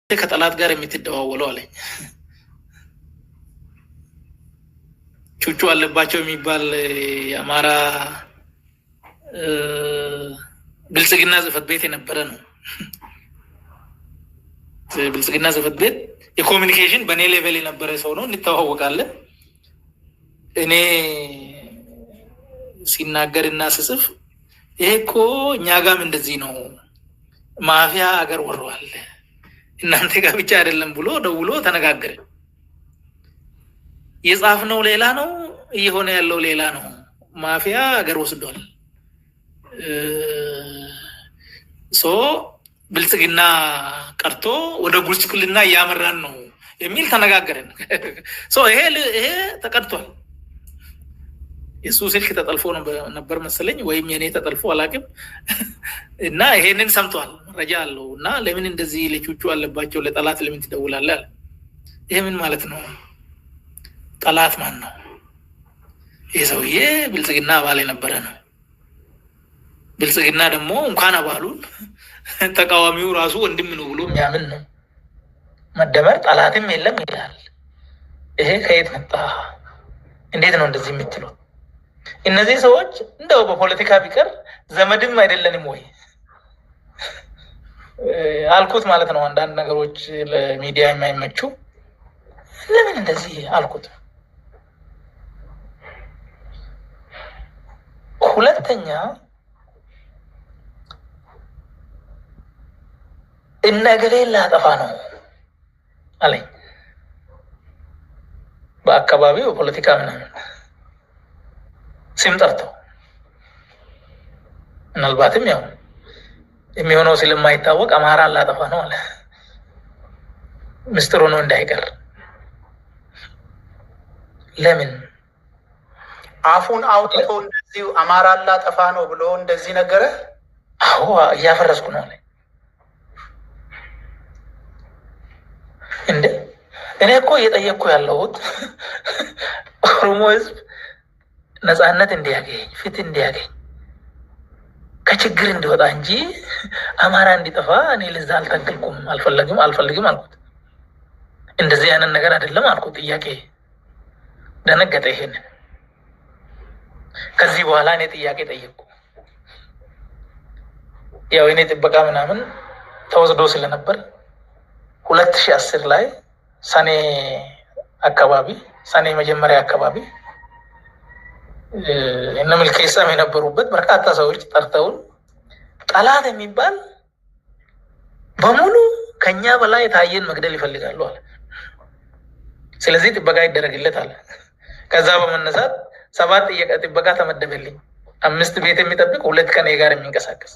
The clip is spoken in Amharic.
ከጠላት ጋር የምትደዋወለው አለኝ። ቹቹ አለባቸው የሚባል የአማራ ብልጽግና ጽህፈት ቤት የነበረ ነው። ብልጽግና ጽህፈት ቤት የኮሚኒኬሽን በእኔ ሌቨል የነበረ ሰው ነው። እንተዋወቃለን። እኔ ሲናገር እና ስጽፍ ይሄ እኮ እኛ ጋም እንደዚህ ነው፣ ማፊያ አገር ወሯል፣ እናንተ ጋር ብቻ አይደለም ብሎ ደውሎ ተነጋገረ። የጻፍነው ሌላ ነው፣ እየሆነ ያለው ሌላ ነው። ማፊያ አገር ወስዷል። ብልጽግና ቀርቶ ወደ ጉስቁልና እያመራን ነው የሚል ተነጋገረን። ይሄ ተቀድቷል። የሱ ስልክ ተጠልፎ ነበር መሰለኝ፣ ወይም የኔ ተጠልፎ አላውቅም። እና ይሄንን ሰምቷል፣ መረጃ አለው። እና ለምን እንደዚህ ለቹቹ አለባቸው ለጠላት ለምን ትደውላለህ? ይሄ ምን ማለት ነው? ጠላት ማን ነው? ይህ ሰውዬ ብልጽግና አባል የነበረ ነው። ብልጽግና ደግሞ እንኳን አባሉን ተቃዋሚው ራሱ ወንድም ነው ብሎ የሚያምን ነው። መደመር ጠላትም የለም ይላል። ይሄ ከየት መጣ? እንዴት ነው እንደዚህ የምትለው? እነዚህ ሰዎች እንደው በፖለቲካ ቢቀር ዘመድም አይደለንም ወይ አልኩት ማለት ነው። አንዳንድ ነገሮች ለሚዲያ የማይመቹ ለምን እንደዚህ አልኩት። ሁለተኛ እነገሌን ላጠፋ ነው አለኝ። በአካባቢው ፖለቲካ ምናምን ስም ጠርተው ምናልባትም ያው የሚሆነው ስለማይታወቅ አማራን ላጠፋ ነው አለ። ምስጢሩ ነው እንዳይቀር። ለምን አፉን አውጥቶ እንደዚህ አማራን ላጠፋ ነው ብሎ እንደዚህ ነገረ? አዎ እያፈረስኩ ነው አለ። እንዴ እኔ እኮ እየጠየቅኩ ያለሁት ኦሮሞ ህዝብ ነፃነት እንዲያገኝ፣ ፍትህ እንዲያገኝ፣ ከችግር እንዲወጣ እንጂ አማራ እንዲጠፋ እኔ ለዛ አልታገልኩም፣ አልፈልግም አልኩት። እንደዚህ አይነት ነገር አይደለም አልኩት። ጥያቄ ደነገጠ። ይሄን ከዚህ በኋላ እኔ ጥያቄ ጠየቅኩ። ያው እኔ ጥበቃ ምናምን ተወስዶ ስለነበር 2010 ላይ ሰኔ መጀመሪያ አካባቢ እነ ምልኬሳም የነበሩበት በርካታ ሰዎች ጠርተውን ጠላት የሚባል በሙሉ ከኛ በላይ የታየን መግደል ይፈልጋሉ አለ። ስለዚህ ጥበቃ ይደረግለት አለ። ከዛ በመነሳት 7 ጥበቃ ተመደበልኝ። 5 ቤት የሚጠብቅ 2 ከኔ ጋር የሚንቀሳቀስ